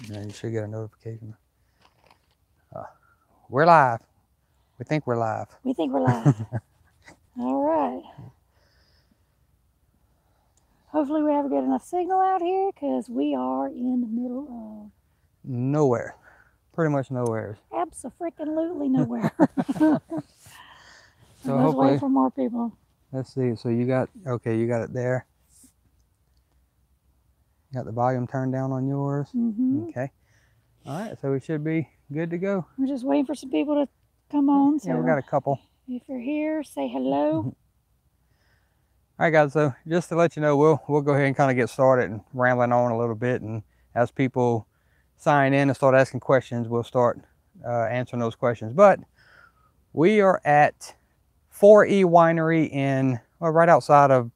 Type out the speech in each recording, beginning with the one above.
Yeah, you should get a notification. We're live. We think we're live. We think we're live. All right. Hopefully we have a good enough signal out here because we are in the middle Nowhere. Pretty much nowhere. of abso-freaking-lutely nowhere. So let's hopefully, wait for more people. let's see. So you got, okay, you got it there. You got the volume turned down on yours. Okay. All right, so we should be good to go. We're just waiting for some people to come on. So Yeah, we got a couple. if you're here, say hello. All right, guys, so just to let you know, we'll go ahead and kind of get started and rambling on a little bit, and as people sign in and start asking questions, we'll start answering those questions. But we are at 4E Winery in, well, right outside of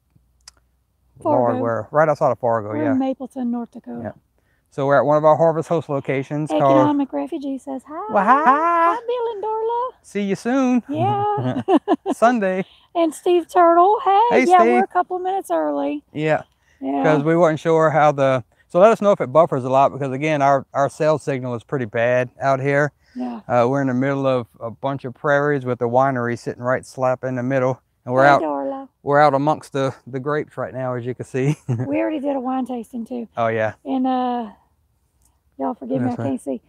Fargo. Lord, right outside of Fargo. We're in Mapleton, North Dakota. Yeah. So we're at one of our Harvest Host locations. Economic Refugee says hi. Well, hi. Hi, Bill and Dorla. See you soon. Yeah. Sunday. And Steve Turtle. Hey, yeah, Steve. we're a couple minutes early. Yeah. Yeah. Because we weren't sure how the, so let us know if it buffers a lot, because again, our cell signal is pretty bad out here. Yeah. We're in the middle of a bunch of prairies with the winery sitting right slap in the middle. And we're out amongst the grapes right now, as you can see. We already did a wine tasting too. Oh yeah. And y'all forgive me, I can't see.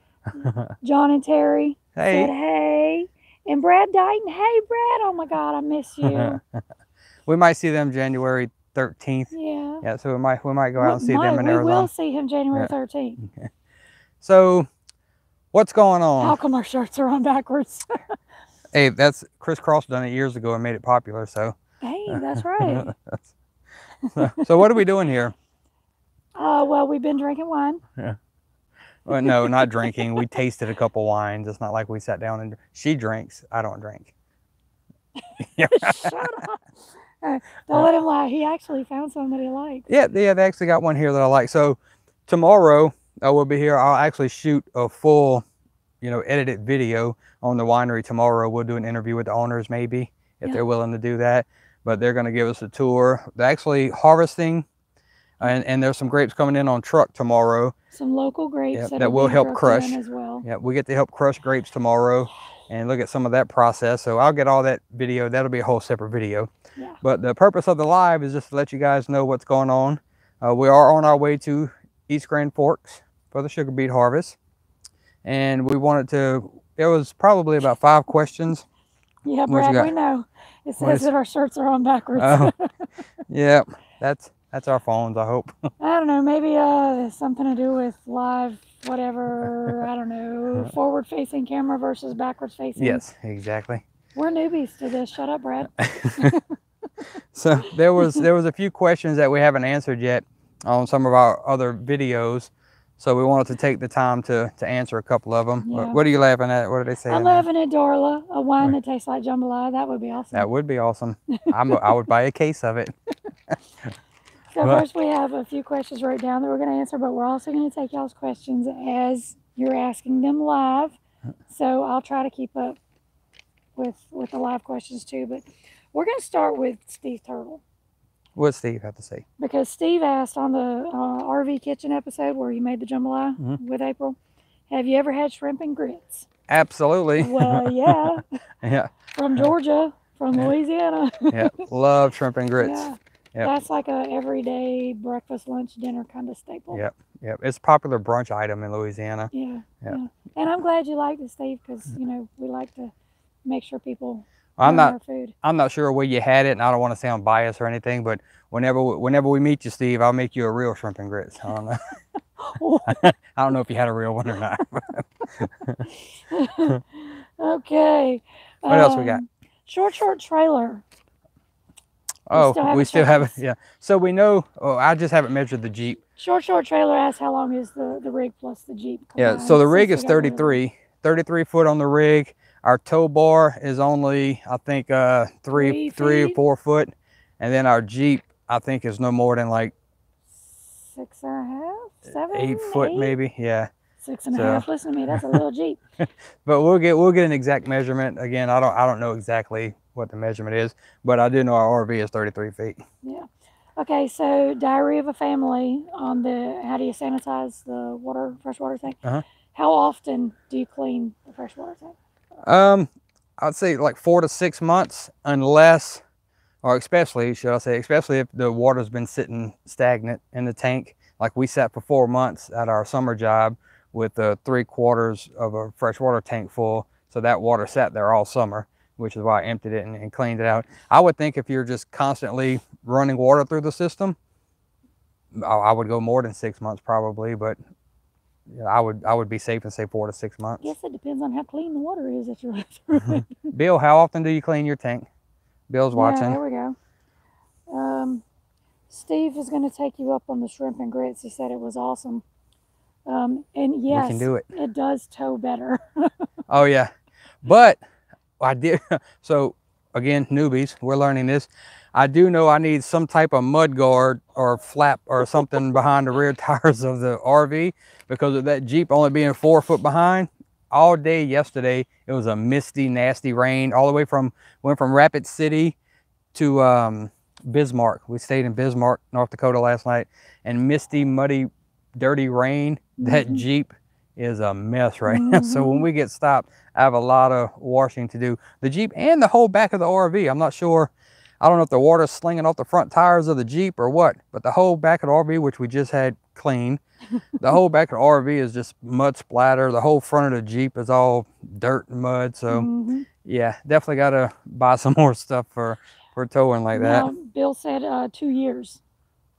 John and Terry said hey. And Brad Dighton, hey Brad, oh my God, I miss you. We might see them January 13th. Yeah. Yeah, so we might go out and see them in Arizona. We will see him January 13th. Okay. So, what's going on? How come our shirts are on backwards? Hey, that's Chris Cross done it years ago and made it popular, so. Hey, that's right. So what are we doing here? Well, we've been drinking wine. Yeah. Well, no, not drinking. We tasted a couple wines. It's not like we sat down and she drinks. I don't drink. Shut up. Don't let him lie. He actually found some that he liked. Yeah, they actually got one here that I like. So tomorrow I will be here. I'll actually shoot a full, edited video on the winery tomorrow. We'll do an interview with the owners, maybe, if they're willing to do that. But they're going to give us a tour. They're actually harvesting, and there's some grapes coming in on truck tomorrow. Some local grapes that will help crush as well. Yeah, we get to help crush grapes tomorrow and look at some of that process. So I'll get all that video. That'll be a whole separate video. Yeah. But the purpose of the live is just to let you guys know what's going on. We are on our way to East Grand Forks for the sugar beet harvest. And we wanted to, it was probably about 5 questions. Yeah, Brad, we know. It says that our shirts are on backwards. Oh, yeah, that's our phones, I hope. I don't know, maybe something to do with live, whatever, I don't know, forward-facing camera versus backwards-facing. Yes, exactly. We're newbies to this. Shut up, Brad. So there was a few questions that we haven't answered yet on some of our other videos. So we wanted to take the time to answer a couple of them. Yeah. What are you laughing at? What are they saying? I'm laughing at Dorla, a wine that tastes like jambalaya. That would be awesome. That would be awesome. I would buy a case of it. So first we have a few questions wrote down that we're going to answer, but we're also going to take y'all's questions as you're asking them live. So I'll try to keep up with the live questions too. But we're going to start with Steve Turtle. What's Steve have to say? Because Steve asked on the RV Kitchen episode where you made the jambalaya with April, have you ever had shrimp and grits? Absolutely. Well, yeah. Yeah. From Georgia, from Louisiana. Yeah, love shrimp and grits. Yeah. Yep. That's like a everyday breakfast, lunch, dinner kind of staple. Yep, yep. It's a popular brunch item in Louisiana. Yeah, yeah. And I'm glad you liked it, Steve, because, we like to make sure people our food. I'm not sure where you had it, and I don't want to sound biased or anything, but whenever we meet you, Steve, I'll make you a real shrimp and grits. I don't know. I don't know if you had a real one or not. Okay. What else we got? Short trailer. Oh, we still have it. Yeah. So we know. Oh, I just haven't measured the Jeep. Short trailer asks how long is the rig plus the Jeep? Yeah. So the rig is 33 foot on the rig. Our tow bar is only, I think, 3 or 4 foot, and then our Jeep, I think, is no more than like 6.5, 7, 8 foot, maybe. Yeah. 6.5. Listen to me, that's a little Jeep. But we'll get an exact measurement. Again, I don't know exactly what the measurement is, but I do know our RV is 33 feet. Yeah. Okay, so diary of a family on the, how do you sanitize the water, freshwater tank? How often do you clean the freshwater tank? I'd say like 4 to 6 months, unless, or especially, should I say, especially if the water's been sitting stagnant in the tank. Like we sat for 4 months at our summer job with 3/4 of a freshwater tank full. So that water sat there all summer, which is why I emptied it and cleaned it out. I would think if you're just constantly running water through the system, I would go more than 6 months probably, but yeah, I would be safe and say 4 to 6 months. I guess it depends on how clean the water is that you're through it. Bill, how often do you clean your tank? Bill's watching. Yeah, there we go. Steve is going to take you up on the shrimp and grits. He said it was awesome. And yes, we can do it. It does tow better. Oh yeah, but I did. So again, newbies, we're learning this. I do know I need some type of mud guard or flap or something behind the rear tires of the RV, because of that Jeep only being 4 foot behind. All day yesterday, it was a misty, nasty rain all the way went from Rapid City to Bismarck. We stayed in Bismarck, North Dakota last night, and misty, muddy, dirty rain. That Jeep is a mess right now. So when we get stopped, I have a lot of washing to do. The Jeep and the whole back of the RV. I'm not sure. I don't know if the water's slinging off the front tires of the Jeep or what, but the whole back of the RV, which we just had cleaned, the whole back of the RV is just mud splatter. The whole front of the Jeep is all dirt and mud. So yeah, definitely got to buy some more stuff for towing like that. Bill said 2 years.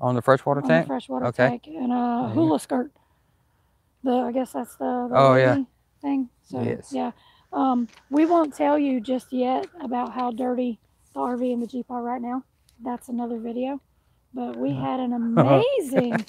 On the freshwater tank? The freshwater tank. And a hula skirt. I guess that's the thing. So, yes. Yeah. We won't tell you just yet about how dirty the RV and the Jeep are right now. That's another video. But we had an amazing...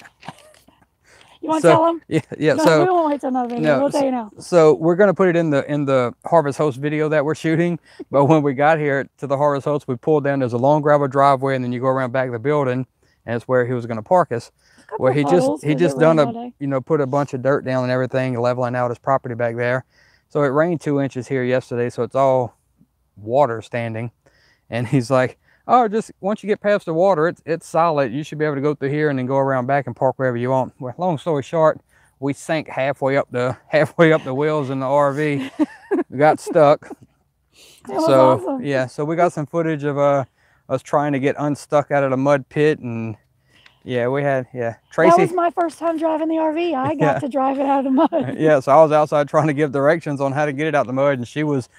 You want to tell them? Yeah. No, so we won't wait till another video. No, we'll tell you now. So we're gonna put it in the Harvest Host video that we're shooting. But when we got here to the Harvest Host, we pulled down. There's a long gravel driveway, and then you go around back of the building, and it's where he was gonna park us. Well, he just done put a bunch of dirt down and everything, leveling out his property back there. So it rained 2 inches here yesterday, so it's all water standing. And he's like, oh, just once you get past the water, it's solid. You should be able to go through here and then go around back and park wherever you want. Well, long story short, we sank halfway up the wheels in the RV. We got stuck. So awesome. Yeah, so we got some footage of us trying to get unstuck out of the mud pit, and yeah, we had Tracy. That was my first time driving the RV. I got to drive it out of the mud. Yeah, so I was outside trying to give directions on how to get it out of the mud, and she was.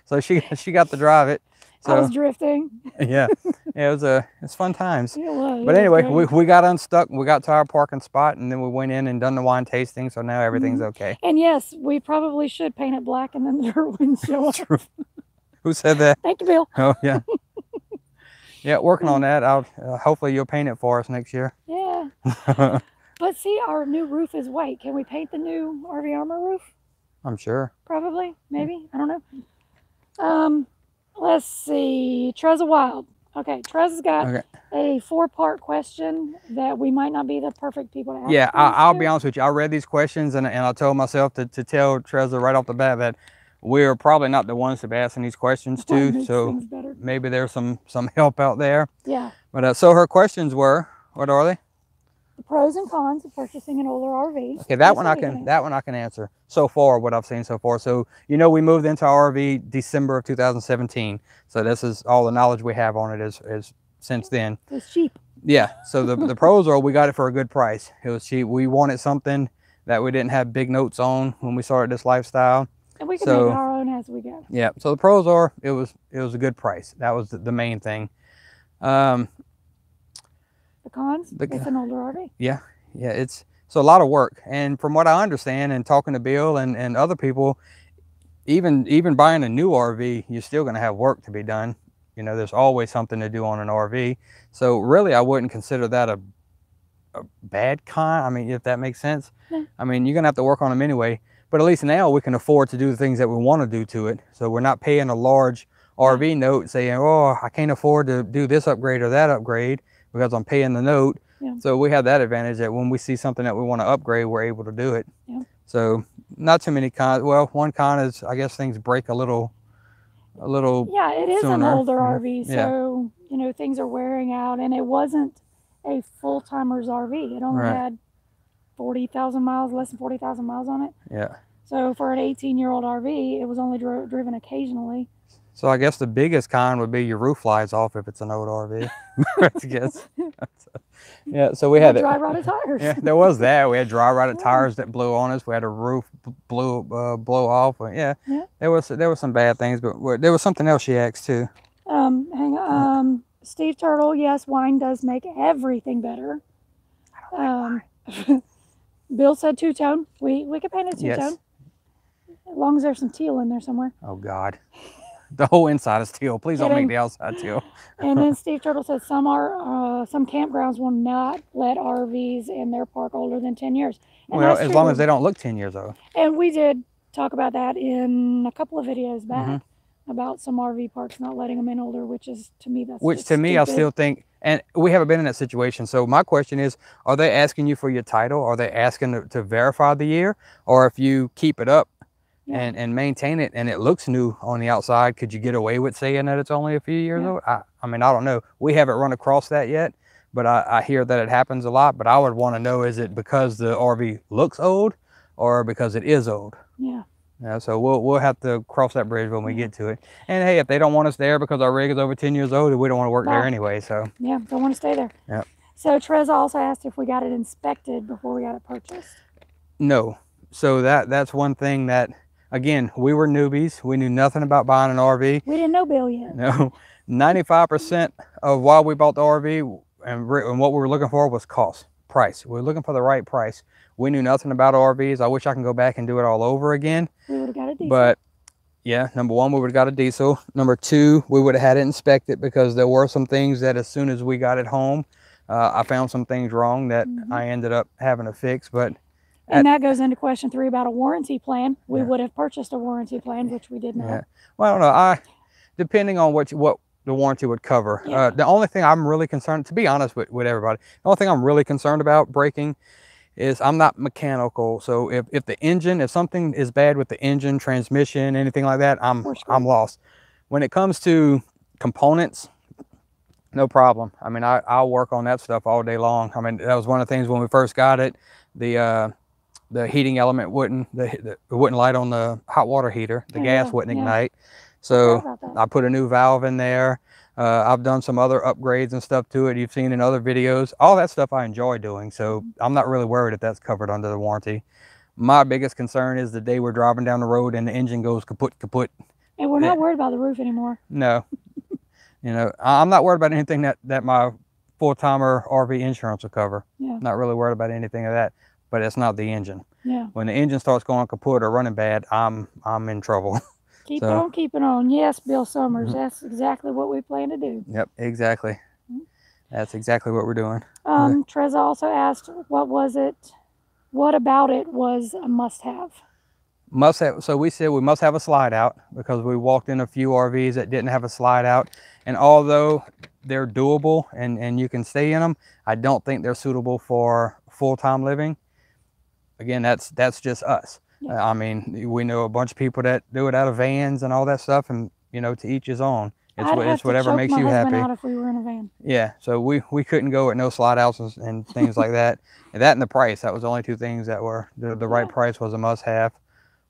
So she got to drive it. So, I was drifting. Yeah, it's fun times. It was. But anyway, we got unstuck. We got to our parking spot, and then we went in and done the wine tasting. So now everything's okay. And yes, we probably should paint it black, and then the dirt wouldn't show up. Who said that? Thank you, Bill. Oh yeah. Yeah, working on that. I'll hopefully you'll paint it for us next year. Yeah. But see, our new roof is white. Can we paint the new RV Armor roof? I'm sure. Probably, maybe. I don't know. Let's see. Trezza Wild. Okay, Trezza's got a 4-part question that we might not be the perfect people to ask. Yeah, I'll be honest with you. I read these questions and I told myself to tell Trezza right off the bat that we're probably not the ones to be asking these questions to. So maybe there's some help out there. Yeah. But so her questions were, what are they? The pros and cons of purchasing an older RV. Okay, that one I can answer so far, what I've seen so far. So, we moved into our RV December of 2017. So this is all the knowledge we have on it is since then. It's cheap. Yeah. So the pros are we got it for a good price. It was cheap. We wanted something that we didn't have big notes on when we started this lifestyle. And we can make it our own as we go. Yeah. So the pros are it was a good price. That was the main thing. The cons? It's an older RV. Yeah, it's a lot of work. And from what I understand and talking to Bill and other people, even buying a new RV, you're still going to have work to be done. There's always something to do on an RV. So really, I wouldn't consider that a bad con. I mean, if that makes sense. No. I mean, you're going to have to work on them anyway. But at least now we can afford to do the things that we want to do to it. So we're not paying a large RV note saying, oh, I can't afford to do this upgrade or that upgrade, because I'm paying the note. Yeah. So we have that advantage that when we see something that we want to upgrade, we're able to do it. Yeah. So not too many cons. Well, one con is I guess things break a little Yeah, it is sooner. an older RV, so you know, things are wearing out, and it wasn't a full-timer's RV. It only had 40,000 miles, less than 40,000 miles on it. Yeah. So for an 18-year-old RV, it was only driven occasionally. So I guess the biggest con would be your roof flies off if it's an old RV. I guess. Yeah, so we had dry rotted tires. Yeah, there was that. We had dry rotted tires that blew on us. We had a roof blow off. Yeah, there was some bad things, but there was something else she asked too. Hang on. Steve Turtle, yes, wine does make everything better. Bill said two-tone. We could paint it two-tone. As long as there's some teal in there somewhere. Oh God. The whole inside is teal. Please don't make the outside teal. And then Steve Turtle says some campgrounds will not let RVs in their park older than 10 years. And well, as long as they don't look 10 years old. And we did talk about that in a couple of videos back about some RV parks not letting them in older, which is, to me, that's Which to me, I still think, and we haven't been in that situation. So my question is, are they asking you for your title? Are they asking to verify the year? Or if you keep it up and maintain it and it looks new on the outside, could you get away with saying that it's only a few years old? I mean, I don't know. We haven't run across that yet, but I hear that it happens a lot. But I would want to know, is it because the RV looks old or because it is old? Yeah, so we'll have to cross that bridge when we get to it. And hey, if they don't want us there because our rig is over 10 years old, we don't want to work there anyway. So yeah, don't want to stay there. Yeah. So Treza also asked if we got it inspected before we got it purchased. No. So that's one thing that, again, we were newbies. We knew nothing about buying an RV. We didn't know Bill yet. No. 95% of why we bought the RV and what we were looking for was cost, price. We were looking for the right price. We knew nothing about RVs. I wish I can go back and do it all over again. We would have got a diesel. But yeah, number one, we would have got a diesel. Number two, we would have had it inspected because there were some things that as soon as we got it home, I found some things wrong that I ended up having to fix. But and that goes into question 3 about a warranty plan. We would have purchased a warranty plan, which we did not. Yeah. Well, I don't know. Depending on what the warranty would cover. The only thing I'm really concerned, to be honest with everybody, the only thing I'm really concerned about breaking is I'm not mechanical. So if the engine, if something is bad with the engine, transmission, anything like that, I'm lost. When it comes to components, no problem. I mean, I'll work on that stuff all day long. I mean, that was one of the things when we first got it. The heating element wouldn't light on the hot water heater. The gas wouldn't ignite. So I put a new valve in there. I've done some other upgrades and stuff to it. You've seen in other videos. All that stuff I enjoy doing. So I'm not really worried if that's covered under the warranty. My biggest concern is the day we're driving down the road and the engine goes kaput. And we're not worried about the roof anymore. No. You know, I'm not worried about anything that my full-timer RV insurance will cover. Not really worried about anything of that. But it's not the engine. When the engine starts going kaput or running bad, I'm in trouble. Keep on keeping on. Yes, Bill Summers. That's exactly what we plan to do. Yep, exactly. That's exactly what we're doing. Treza also asked, what about it was a must-have? Must have. So we said we must have a slide out because we walked in a few RVs that didn't have a slide out. And although they're doable and you can stay in them, I don't think they're suitable for full-time living. Again, that's just us. I mean, we know a bunch of people that do it out of vans and all that stuff, and you know, to each his own. It's whatever makes you happy. Out if we were in a van. Yeah, so we couldn't go with no slide outs and things like that. And that and the price, that was the only two things that were the right price was a must have.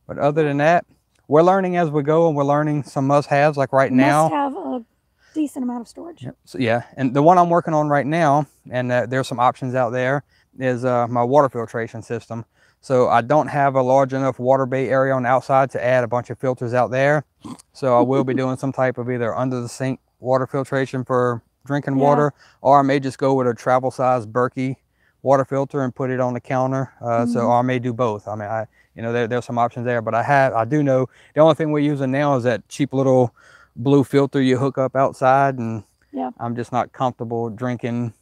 But other than that, we're learning as we go, and we're learning some must haves. Like right now, must have a decent amount of storage. So yeah, and the one I'm working on right now, and there's some options out there, is my water filtration system. So I don't have a large enough water bay area on the outside to add a bunch of filters out there. So I will be doing some type of either under the sink water filtration for drinking water, or I may just go with a travel size Berkey water filter and put it on the counter. So I may do both. I mean, you know, there's some options there, but I do know the only thing we're using now is that cheap little blue filter you hook up outside, and I'm just not comfortable drinking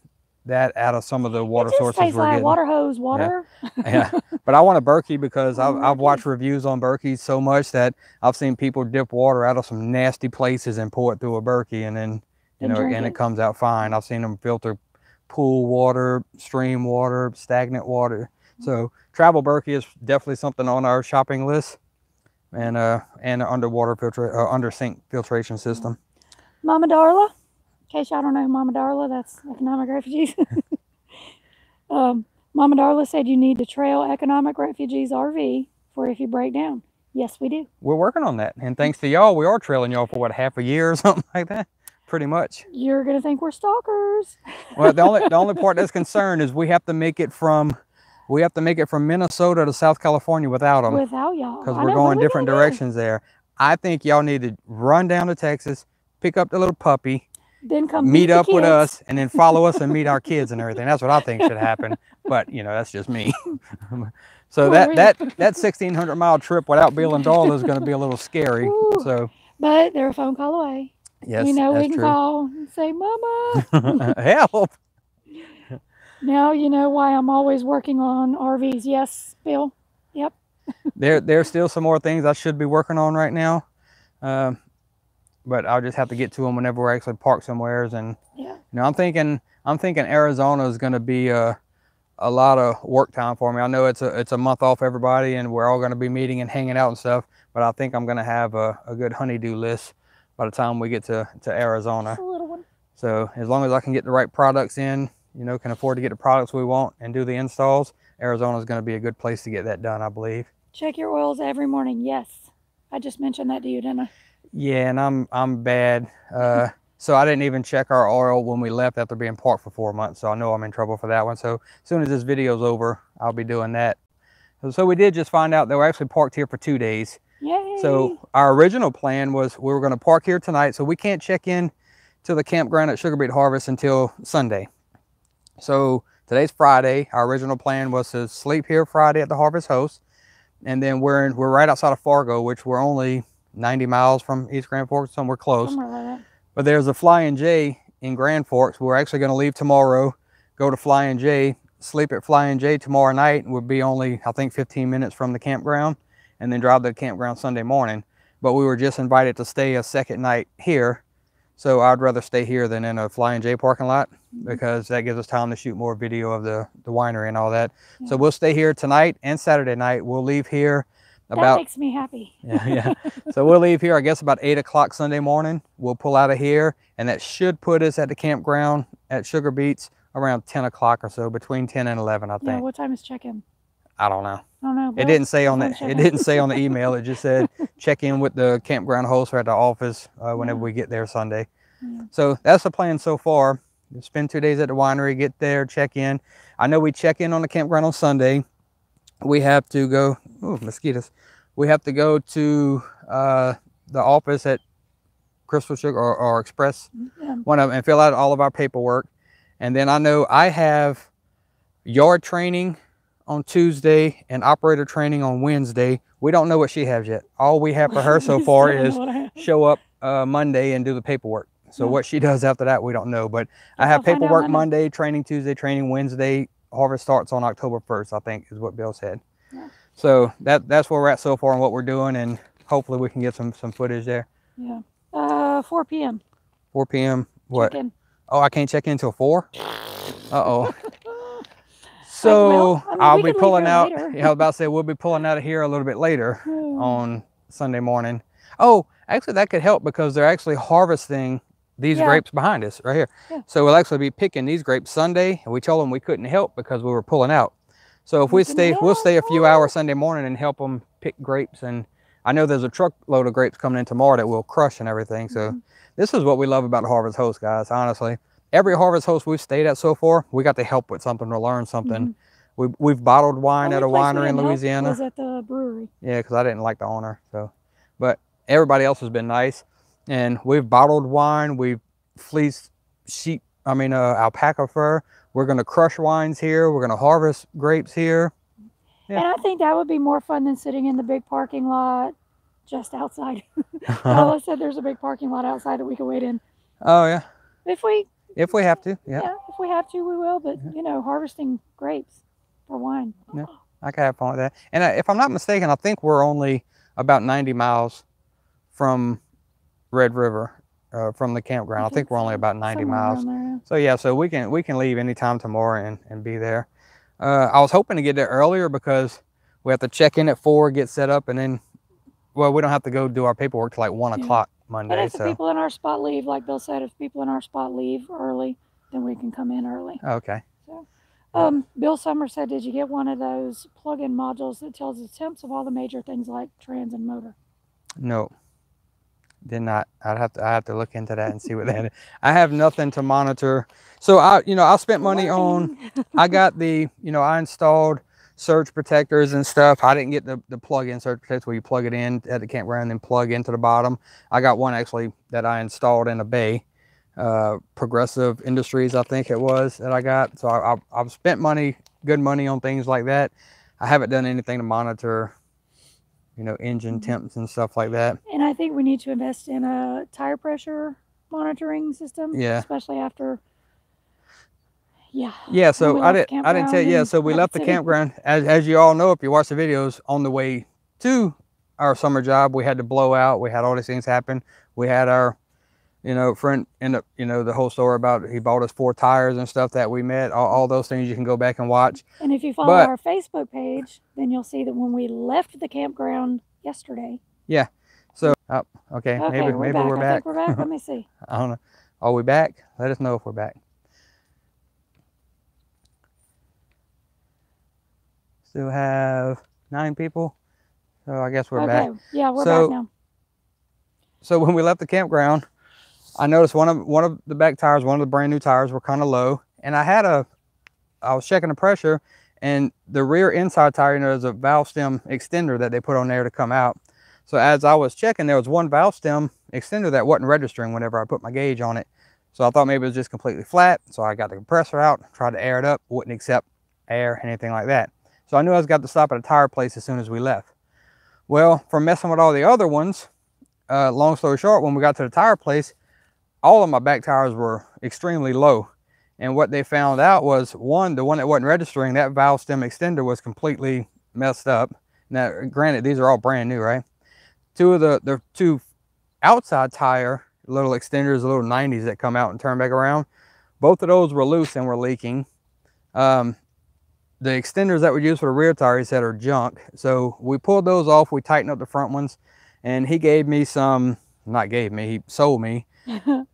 that out of some of the water sources we're getting. Water hose water. Yeah. But I want a Berkey because I've watched reviews on Berkeys so much that I've seen people dip water out of some nasty places and pour it through a Berkey, and then you know, and it comes out fine. I've seen them filter pool water, stream water, stagnant water. So travel Berkey is definitely something on our shopping list, and an underwater filter, under sink filtration system. Mama Darla, case y'all don't know Mama Darla, that's economic refugees. Mama Darla said you need to trail economic refugees RV for if you break down. Yes, we do. We're working on that. And thanks to y'all, we are trailing y'all for what, half a year or something like that? Pretty much. You're gonna think we're stalkers. Well, the only part that's concerned is we have to make it from Minnesota to South California without them. Without y'all. Because we're going different directions there. I think y'all need to run down to Texas, pick up the little puppy, then come meet up with us, and then follow us and meet our kids and everything. That's what I think should happen. But you know, that's just me. So that 1,600-mile trip without Bill and Darla is going to be a little scary. Ooh. So, but they're a phone call away. Yes, we know we can true. call and say, "Mama, help." Now you know why I'm always working on RVs. Yes, Bill. Yep. There's still some more things I should be working on right now, but I'll just have to get to them whenever we're actually parked somewheres. And yeah, you know, I'm thinking Arizona is going to be a lot of work time for me. I know it's a month off everybody, and we're all going to be meeting and hanging out and stuff. But I think I'm going to have a good honey-do list by the time we get to Arizona. a little one. So as long as I can get the right products in, you know, can afford to get the products we want and do the installs, Arizona is going to be a good place to get that done, I believe. Check your oils every morning. Yes, I just mentioned that to you, didn't I? Yeah, and I'm bad. So I didn't even check our oil when we left after being parked for 4 months. So I know I'm in trouble for that one. So as soon as this video's over, I'll be doing that. So we did just find out that we're actually parked here for 2 days. Yay. So our original plan was we were going to park here tonight, so we can't check in to the campground at Sugar Beet Harvest until Sunday. So today's Friday. Our original plan was to sleep here Friday at the Harvest Host, and then we're right outside of Fargo, which we're only 90 miles from East Grand Forks, somewhere close. Somewhere like that. But there's a Flying J in Grand Forks. We're actually going to leave tomorrow, go to Flying J, sleep at Flying J tomorrow night. We'll be only, I think, 15 minutes from the campground, and then drive to the campground Sunday morning. But we were just invited to stay a second night here, so I'd rather stay here than in a Flying J parking lot, because that gives us time to shoot more video of the winery and all that. Yeah. So we'll stay here tonight and Saturday night. We'll leave here about... That makes me happy. Yeah. So we'll leave here, I guess, about 8 o'clock Sunday morning. We'll pull out of here, and that should put us at the campground at Sugar Beets around 10 o'clock or so, between 10 and 11, I think. Yeah, what time is check-in? I don't know. I don't know. It didn't say on the email. It just said check in with the campground host or at the office whenever we get there Sunday. Yeah. So that's the plan so far. Spend 2 days at the winery, get there, check in. I know we check in on the campground on Sunday. We have to go, ooh, mosquitoes. We have to go to the office at Crystal Sugar or Express, one of them, and fill out all of our paperwork. And then I know I have yard training on Tuesday and operator training on Wednesday. We don't know what she has yet. All we have for her so far is show up Monday and do the paperwork. So what she does after that, we don't know. But I have paperwork Monday, training Tuesday, training Wednesday. Harvest starts on October 1st, I think, is what Bill said. Yeah. So that's where we're at so far and what we're doing, and hopefully we can get some footage there. Yeah. 4 p.m. 4 p.m. What? Oh, I can't check in until 4? Uh-oh. So I'll be pulling out. Yeah, I was about to say we'll be pulling out of here a little bit later on Sunday morning. Oh, actually that could help because they're actually harvesting these grapes behind us right here. Yeah. So we'll actually be picking these grapes Sunday, and we told them we couldn't help because we were pulling out. So if we'll stay a few hours Sunday morning and help them pick grapes. And I know there's a truckload of grapes coming in tomorrow that we'll crush and everything. So this is what we love about the Harvest Host, guys, honestly. Every Harvest Host we've stayed at so far, we got to help with something or learn something. We've bottled wine at a winery in Louisiana. Was at the brewery. Yeah, because I didn't like the owner. So, but everybody else has been nice. And we've bottled wine. We've fleeced alpaca fur. We're going to crush wines here. We're going to harvest grapes here. Yeah. And I think that would be more fun than sitting in the big parking lot just outside. Ella said there's a big parking lot outside that we can wait in. Oh, yeah. If we have to, yeah. Yeah, if we have to, we will. But, you know, harvesting grapes for wine. Yeah, I can have fun with that. And if I'm not mistaken, I think we're only about 90 miles from Red River, from the campground. I think we're only about 90 miles. So, yeah, so we can leave anytime tomorrow and be there. I was hoping to get there earlier because we have to check in at 4, get set up, and then, well, we don't have to go do our paperwork till like 1 o'clock Monday. But if the people in our spot leave, like Bill said, if people in our spot leave early, then we can come in early. Okay. So, Bill Summer said, did you get one of those plug-in modules that tells the temps of all the major things like trans and motor? No, did not. I have to look into that and see what that is. I have nothing to monitor. So I spent money on, I got the, I installed surge protectors and stuff. I didn't get the plug-in surge protectors where you plug it in at the campground and then plug into the bottom. I got one actually that I installed in a bay. Progressive Industries, I think it was, that I got. So I've spent good money on things like that. I haven't done anything to monitor, engine temps and stuff like that. And I think we need to invest in a tire pressure monitoring system. Yeah. Especially after, Yeah, so I didn't tell you. Yeah, so we left the campground. As you all know, if you watch the videos, on the way to our summer job, we had to blow out. We had all these things happen. We had our friend end up, the whole story about he bought us 4 tires and stuff that we met. All those things you can go back and watch. And if you follow our Facebook page, then you'll see that when we left the campground yesterday. Yeah. So, okay, maybe we're back. I think we're back. Let me see. I don't know. Are we back? Let us know if we're back. Still have 9 people. So I guess we're back. Yeah, we're back now. So when we left the campground, I noticed one of the back tires, one of the brand new tires, were kind of low, and I was checking the pressure, and the rear inside tire, there's a valve stem extender that they put on there to come out. So as I was checking, there was one valve stem extender that wasn't registering whenever I put my gauge on it. So I thought maybe it was just completely flat. So I got the compressor out, tried to air it up, wouldn't accept air, anything like that. So I knew I was got to stop at a tire place as soon as we left. Well, from messing with all the other ones, long story short, when we got to the tire place, all of my back tires were extremely low. And what they found out was, the one that wasn't registering, that valve stem extender was completely messed up. Now, granted, these are all brand new, right? 2 of the 2 outside tire little extenders, the little 90s that come out and turn back around, both of those were loose and were leaking. The extenders that we use for the rear tire, he said, are junk. So we pulled those off. We tightened up the front ones, and he gave me some, he sold me.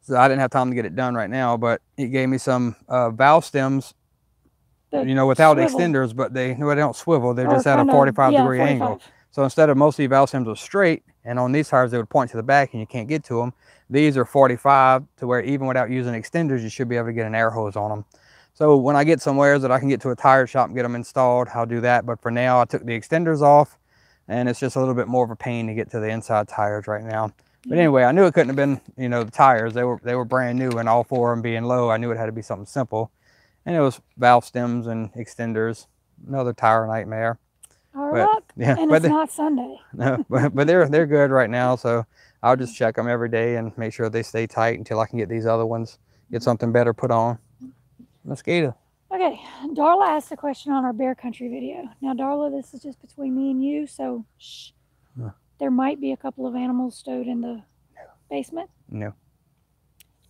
So I didn't have time to get it done right now, but he gave me some valve stems, without extenders, but they don't swivel. They're just at a 45-degree angle. So instead of most of the valve stems are straight, and on these tires they would point to the back and you can't get to them, these are 45, to where even without using extenders, you should be able to get an air hose on them. So when I get somewhere that I can get to a tire shop and get them installed, I'll do that. But for now, I took the extenders off, and it's just a little bit more of a pain to get to the inside tires right now. But anyway, I knew it couldn't have been, the tires. They were brand new, and all 4 of them being low, I knew it had to be something simple. And it was valve stems and extenders. Another tire nightmare. Our luck. Yeah, and it's not Sunday. No, but they're good right now. So I'll just check them every day and make sure they stay tight until I can get these other ones, get something better put on. Mosquito. Okay, Darla asked a question on our bear country video. Now, Darla, this is just between me and you, so shh. There might be a couple of animals stowed in the basement. No.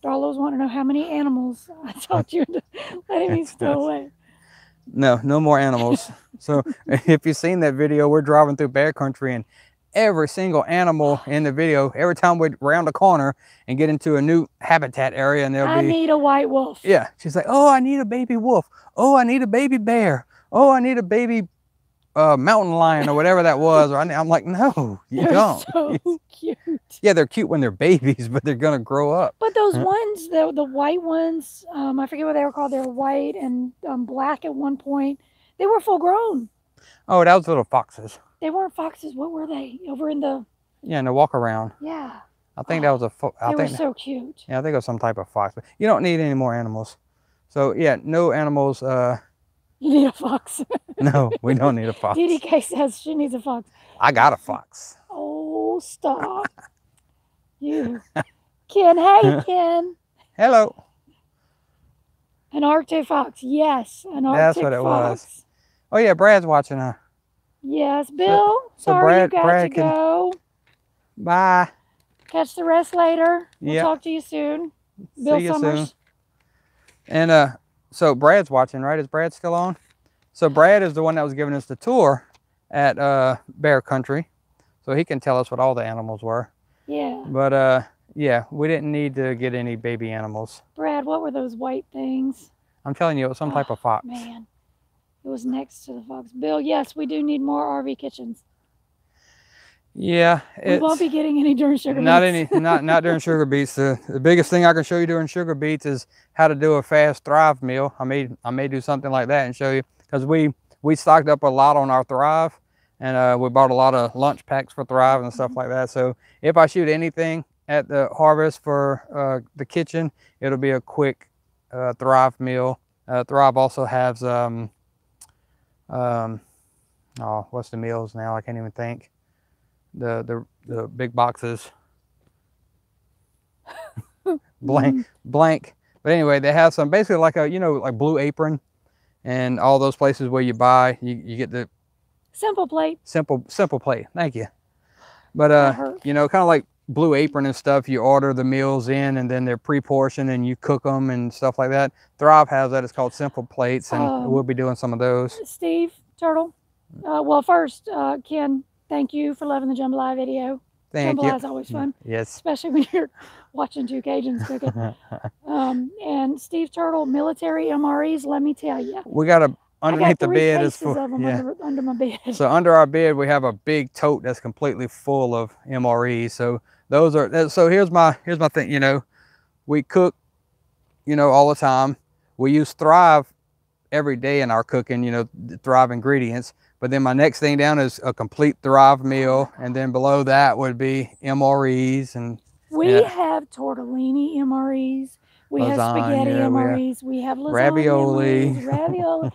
Darla was wanting to know how many animals I told you to let me stow away. No more animals. So if you've seen that video, we're driving through bear country, and every single animal in the video, every time we round a corner and get into a new habitat area, and I need a white wolf. Yeah, she's like, oh, I need a baby wolf. Oh, I need a baby bear. Oh, I need a baby mountain lion, or whatever that was. Or I'm like, no, you don't. So cute. Yeah, they're cute when they're babies, but they're gonna grow up. But those ones, the white ones, I forget what they were called. They were white and black at one point. They were full grown. Oh, that was little foxes. They weren't foxes. What were they? Over in the... Yeah, in the walk around. Yeah. I think that was a... They were so cute. Yeah, I think it was some type of fox. But you don't need any more animals. So, yeah, no animals. You need a fox. No, we don't need a fox. DDK says she needs a fox. I got a fox. Oh, stop. You. Ken, hey, Ken. Hello. An Arctic fox. Yes, an Arctic fox. That's what it was. Oh, yeah, Brad's watching her. Yes, Bill. Sorry, you got to go. Bye. Catch the rest later. We'll talk to you soon. Bill See you Summers. soon. And so Brad's watching, right? Is Brad still on? So Brad is the one that was giving us the tour at bear country, so he can tell us what all the animals were. Yeah. But Yeah, we didn't need to get any baby animals. Brad, what were those white things? I'm telling you, it was some type of fox. Man, it was next to the fox. Bill, yes, we do need more RV kitchens. Yeah, We won't be getting any during sugar beets. Not during sugar beets. The biggest thing I can show you during sugar beets is how to do a fast Thrive meal. I may do something like that and show you, because we stocked up a lot on our Thrive, and we bought a lot of lunch packs for Thrive and stuff like that. So if I shoot anything at the harvest for the kitchen, it'll be a quick Thrive meal. Thrive also has oh, what's the meals now? I can't even think. The big boxes. blank. But anyway, they have some basically like a, you know, like Blue Apron and all those places where you buy, you get the Simple Plate. Simple Plate. Thank you. But you know, kind of like Blue Apron and stuff, you order the meals in and then they're pre-portioned and you cook them and stuff like that. Thrive has that. It's called Simple Plates, and we'll be doing some of those. Steve Turtle. Well, first, Ken, thank you for loving the jambalaya video. Thank you. Jambalaya is always fun. Yes. Especially when you're watching two Cajuns cook it. And Steve Turtle, military MREs, let me tell you. We got a, underneath the bed is for, of them under my bed. So under our bed, we have a big tote that's completely full of MREs. So those are, so here's my thing, you know, we cook, you know, all the time. We use Thrive every day in our cooking, you know, Thrive ingredients. But then my next thing down is a complete Thrive meal. And then below that would be MREs. And we have tortellini MREs. We have spaghetti MREs. We have lasagna ravioli. MREs, ravioli.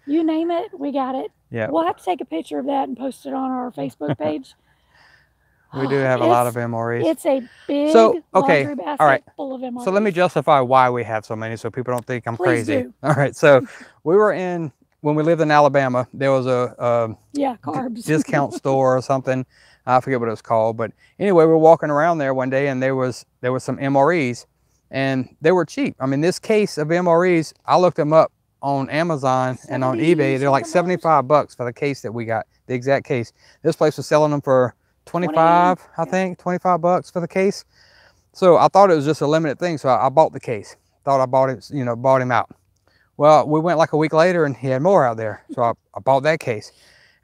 You name it, we got it. Yeah. We'll have to take a picture of that and post it on our Facebook page. We do have a lot of MREs. It's a big laundry basket all right. full of MREs. So let me justify why we have so many so people don't think I'm Please crazy. Do. All right. So we were in, when we lived in Alabama, there was a carbs discount store or something. I forget what it was called. But anyway, we were walking around there one day and there was some MREs and they were cheap. I mean, this case of MREs, I looked them up on Amazon and on eBay. They're like $75 for the case that we got, the exact case. This place was selling them for 25, I think, $25 for the case. So I thought it was just a limited thing. So I bought the case. Thought I bought it, you know, bought him out. Well, we went like a week later and he had more out there. So I bought that case.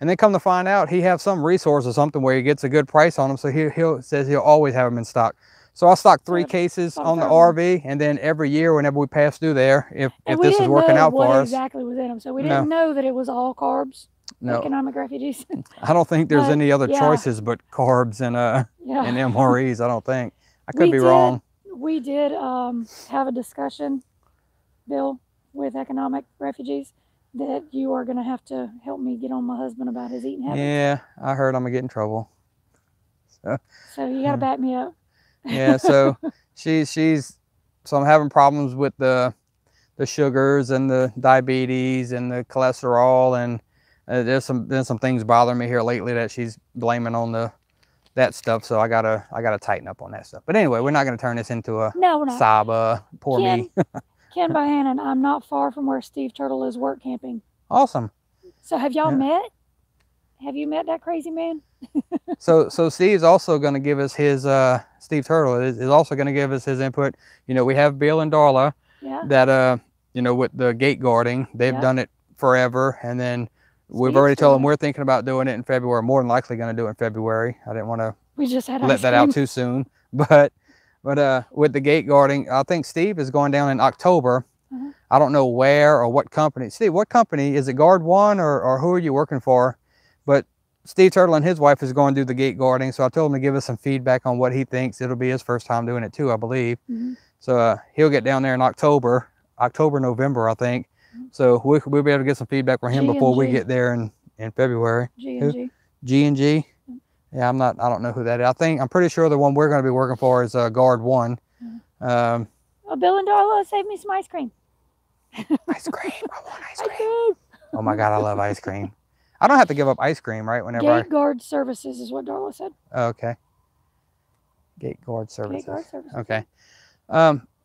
And then come to find out, he has some resource or something where he gets a good price on them. So he says he'll always have them in stock. So I stocked 3 cases on the RV, and then every year whenever we pass through there, if this is working out for us. Exactly was in them. So we didn't know that it was all carbs. No. Economic refugees. I don't think there's any other choices but carbs and MREs. I don't think. I could be wrong. We did have a discussion, Bill, with economic refugees that you are going to have to help me get on my husband about his eating habits. Yeah, I heard I'm going to get in trouble. So you got to back me up. Yeah, so so I'm having problems with the sugars and the diabetes and the cholesterol, and there's some things bothering me here lately that she's blaming on that stuff. So I gotta tighten up on that stuff. But anyway, we're not gonna turn this into a Saba. Poor me. Ken Bohannon, I'm not far from where Steve Turtle is work camping. Awesome. So have y'all met? Have you met that crazy man? So Steve's also going to give us his Steve Turtle is also going to give us his input. You know, we have Bill and Darla that you know, with the gate guarding, they've done it forever, and then we've already told them we're thinking about doing it in February. More than likely going to do it in February. I didn't want to let that out too soon, but with the gate guarding, I think Steve is going down in October. I don't know where or what company. Steve, what company is it? Guard One or who are you working for? But Steve Turtle and his wife is going to do the gate guarding, so I told him to give us some feedback on what he thinks. It'll be his first time doing it too, I believe. So he'll get down there in October, November, I think. So we'll be able to get some feedback from him before we get there in February. G&G. Yeah, I don't know who that is. I'm pretty sure the one we're going to be working for is Guard One. Bill and Darla, save me some ice cream. Ice cream. I want ice cream. Oh my God, I love ice cream. I don't have to give up ice cream, right? Whenever Gate guard services is what Darla said. Oh, okay. Gate guard services. Gate guard services. Okay.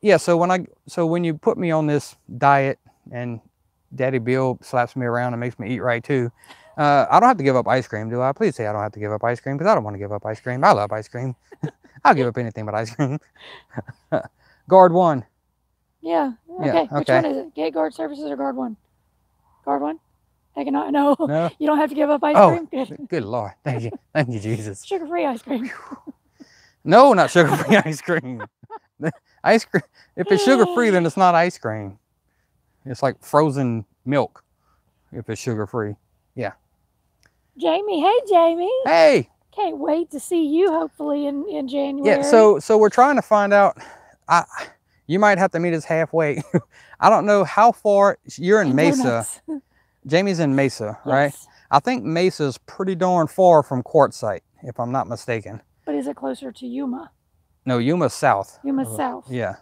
Yeah. So when you put me on this diet and Daddy Bill slaps me around and makes me eat right too, I don't have to give up ice cream, do I? Please say I don't have to give up ice cream, because I don't want to give up ice cream. I love ice cream. I'll give up anything but ice cream. Guard 1. Yeah. Yeah, Okay. Which okay. one is it? Gate guard services or guard 1? Guard 1? Heck no. No. No? You don't have to give up ice Oh, cream? Good. good Lord. Thank you. Thank you, Jesus. Sugar-free ice cream. No, not sugar-free ice cream. Ice cream. If it's sugar-free, then it's not ice cream. It's like frozen milk if it's sugar-free. Yeah. Jamie. Hey, Jamie. Hey. Can't wait to see you hopefully in January. Yeah, so we're trying to find out. You might have to meet us halfway. I don't know how far. You're in Mesa. Donuts. Jamie's in Mesa, right? Yes. I think Mesa's pretty darn far from Quartzsite, if I'm not mistaken. But is it closer to Yuma? No, Yuma's south. Yuma's south. Yeah.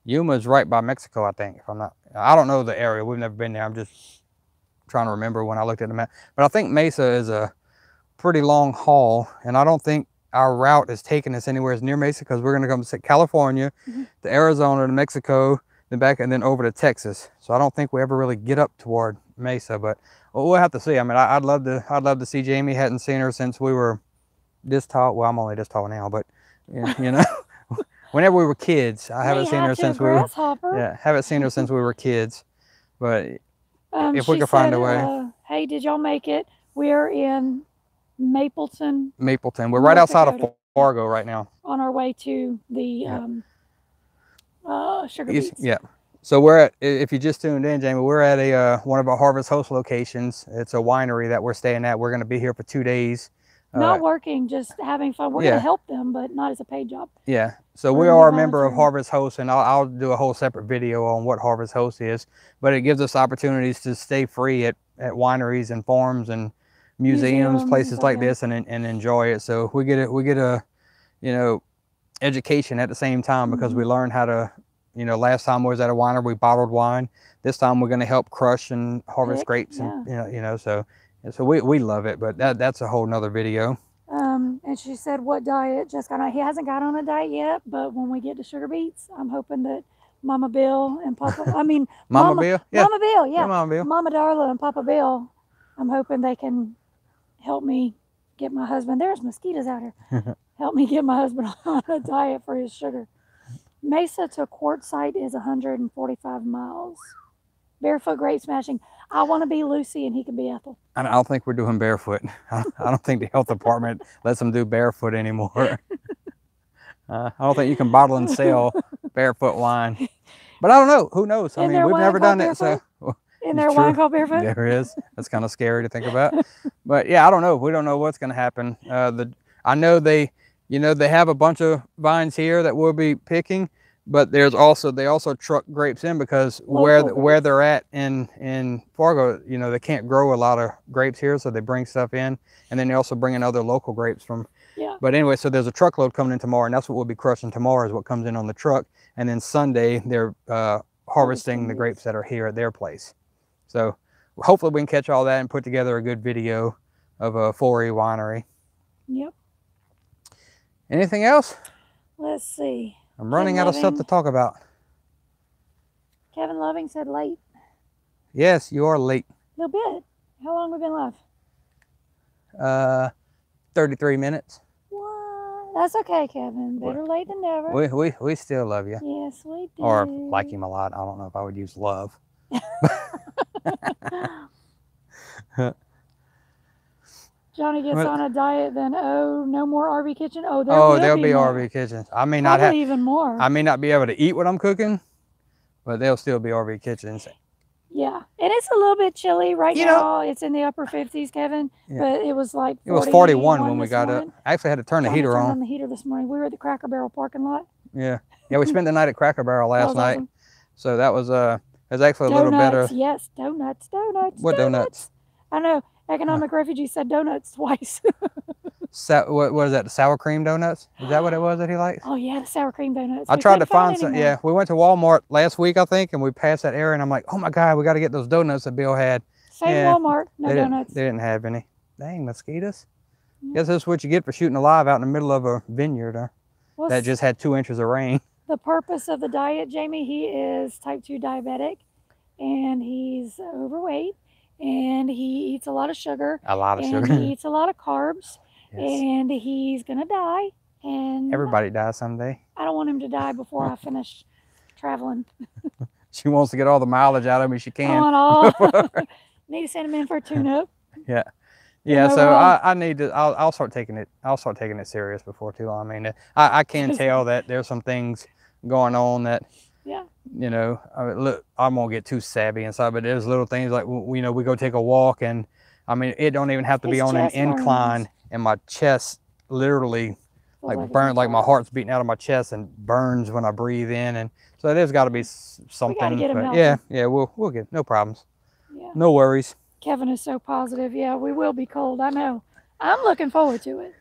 Yuma's right by Mexico, I think, if I'm not. I don't know the area. We've never been there. I'm just trying to remember when I looked at the map. But I think Mesa is a pretty long haul, and I don't think our route is taking us anywhere near Mesa because we're going to come to California, to Arizona, to Mexico, then back, and then over to Texas. So I don't think we ever really get up toward Mesa, but we'll have to see. I mean, I'd love to see Jamie. Hadn't seen her since we were this tall. Well, I'm only this tall now, but you know, whenever we were kids, I haven't seen her since we were. Yeah, haven't seen her since we were kids. But if we could find a way. Hey, did y'all make it? We're in Mapleton. We're right outside of Fargo right now. On our way to the Sugar Beets. Yeah. So we're at, if you just tuned in, Jamie, we're at a one of our Harvest Host locations. It's a winery that we're staying at. We're going to be here for 2 days. Not working, just having fun. We're going to help them, but not as a paid job. Yeah. So we are a member of Harvest Host, and I'll do a whole separate video on what Harvest Host is. But it gives us opportunities to stay free at wineries and farms and museums, places like this, and enjoy it. So we get a education at the same time, because we learn how to, last time we was at a winery, we bottled wine. This time we're going to help crush and harvest grapes, and so we love it. But that's a whole nother video. And she said, what diet? Just he hasn't got on a diet yet, but when we get to Sugar Beets, I'm hoping that Mama Bill and Papa, Mama Bill? Yeah. Mama Bill, yeah. Mama Bill. Mama Darla and Papa Bill, I'm hoping they can help me get my husband. There's mosquitoes out here. Help me get my husband on a diet for his sugar. Mesa to Quartzsite is 145 miles. Barefoot grape smashing. I want to be Lucy and he can be Ethel. I don't think we're doing barefoot. I don't think the health department lets them do barefoot anymore. I don't think you can bottle and sell barefoot wine. But I don't know. Who knows? I mean, we've never done it. So in their wine called barefoot? There is. That's kind of scary to think about. But yeah, I don't know. We don't know what's going to happen. I know they have a bunch of vines here that we'll be picking, but they also truck grapes in, because where they're at in Fargo, they can't grow a lot of grapes here, so they bring stuff in, and then they also bring in other local grapes from. Yeah. But anyway, so there's a truckload coming in tomorrow, and that's what we'll be crushing tomorrow, is what comes in on the truck, and then Sunday they're harvesting the grapes that are here at their place. So hopefully we can catch all that and put together a good video of a 4E winery. Yep. Anything else? Let's see. I'm running out of stuff to talk about. Kevin Loving said late. Yes, you are late. A little bit. How long have we been live? 33 minutes. What? That's okay, Kevin. Better late than never. We still love you. Yes, we do. Or like him a lot. I don't know if I would use love. Johnny gets on a diet, then no more RV kitchen. There'll be RV kitchens. I may not have even more. I may not be able to eat what I'm cooking, but there'll still be RV kitchens. Yeah, and it's a little bit chilly right now. It's in the upper 50s, Kevin. Yeah. But it was like 41 when we got up. I actually had to turn the heater on. The heater this morning. We were at the Cracker Barrel parking lot. Yeah, we spent the night at Cracker Barrel last night. Awesome. So that was actually a little better. Yes, donuts. What donuts? I know. Economic refugee said donuts twice. What was that? The sour cream donuts? Is that what it was that he liked? Oh yeah, the sour cream donuts. I tried to find some. Yeah, we went to Walmart last week, I think, and we passed that area, and I'm like, oh my God, we got to get those donuts that Bill had. Same Walmart, no donuts. They didn't have any. Dang, mosquitoes. Guess that's what you get for shooting alive out in the middle of a vineyard that just had 2 inches of rain. The purpose of the diet, Jamie, he is type 2 diabetic, and he's overweight, and he eats a lot of sugar. A lot of sugar. And he eats a lot of carbs. Yes. And he's going to die, And Everybody dies someday. I don't want him to die before I finish traveling. She wants to get all the mileage out of me she I can. want all. Need to send him in for a tune-up. Yeah. You Yeah, know, so well- I need to. I'll start taking it. I'll start taking it serious before too long. I mean, I can tell that there's some things going on that, Yeah. you know, I mean, look, I won't get too savvy inside, but there's little things like we know we go take a walk, and I mean it don't even have to be His on an chest burns. incline, and my chest literally like it's burns, on like my fire. heart's beating out of my chest and burns when I breathe in, and so there's got to be something. get him but healthy. yeah, we'll get no problems, Yeah. no worries. Kevin is so positive. Yeah, we will be cold. I know. I'm looking forward to it.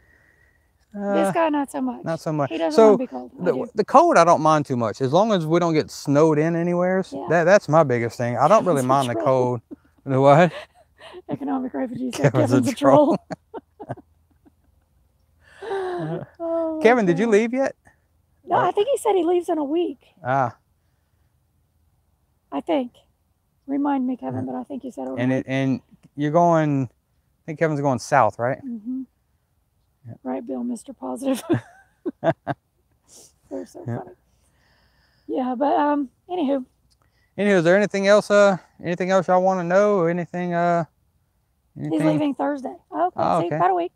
This guy, not so much. Not so much. He doesn't So want to be cold. I do. the cold I don't mind too much, as long as we don't get snowed in anywhere. Yeah. That's my biggest thing. I don't really Kevin's a mind the troll. cold. The what? Economic refugee said Kevin's Kevin's a a troll. Kevin, Oh, my did you God. leave yet? No, I think he said he leaves in a week. Ah, I think. Remind me, Kevin, but I think you said it. and you're going. I think Kevin's going south, right? Mm-hmm. Yep. Right, Bill, Mr. Positive. They're so Yep. funny. Yeah, but anywho, Anyway, is there anything else? Anything else y'all want to know, or anything? he's leaving Thursday. Okay, Oh, see, okay. about a week.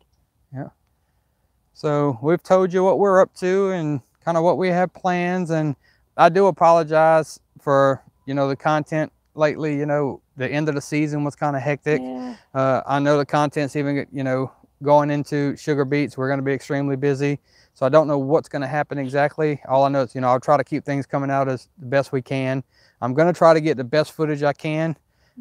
So we've told you what we're up to and kind of what we have plans. And I do apologize for, you know, the content lately. You know, the end of the season was kind of hectic. Yeah. I know the content's even, you know, going into sugar beets. We're going to be extremely busy. So I don't know what's going to happen exactly. All I know is, you know, I'll try to keep things coming out as the best we can. I'm going to try to get the best footage I can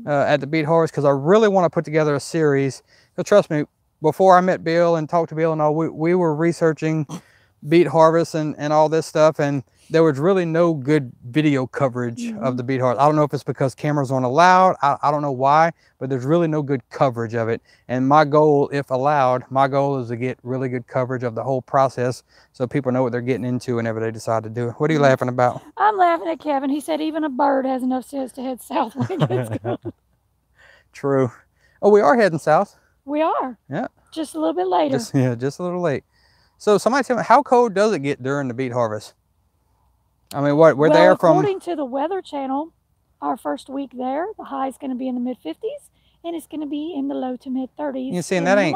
at the beet harvest, because I really want to put together a series. Because trust me, before I met Bill and talked to Bill and all, we were researching beet harvest and all this stuff, and there was really no good video coverage of the beet harvest. I don't know if it's because cameras aren't allowed. I don't know why, but there's really no good coverage of it. And my goal, if allowed, my goal is to get really good coverage of the whole process so people know what they're getting into whenever they decide to do it. What are you laughing about? I'm laughing at Kevin. He said even a bird has enough sense to head south when it gets cold. True. Oh, we are heading south. We are. Yeah. Just a little bit later. Just a little late. So somebody tell me, how cold does it get during the beet harvest? I mean, what we're there from? According to the Weather Channel, our first week there, the high is going to be in the mid-50s, and it's going to be in the low to mid-30s. You see, and that ain't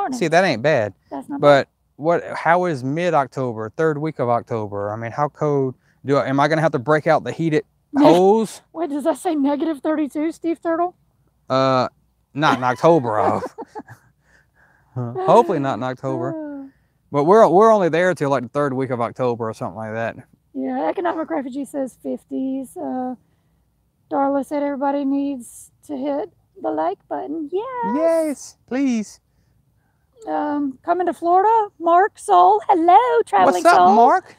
bad. That's not bad. But how is mid-October, third week of October? I mean, how cold am I going to have to break out the heated hose? Wait, does that say negative 32, Steve Turtle? Not in October. Hopefully not in October. But we're only there till like the third week of October or something like that. Yeah, Economic Refugee says 50s. Darla said everybody needs to hit the like button. Yes. Yes, please. Coming to Florida, Mark Soul. Hello, traveling What's up, soul. Mark?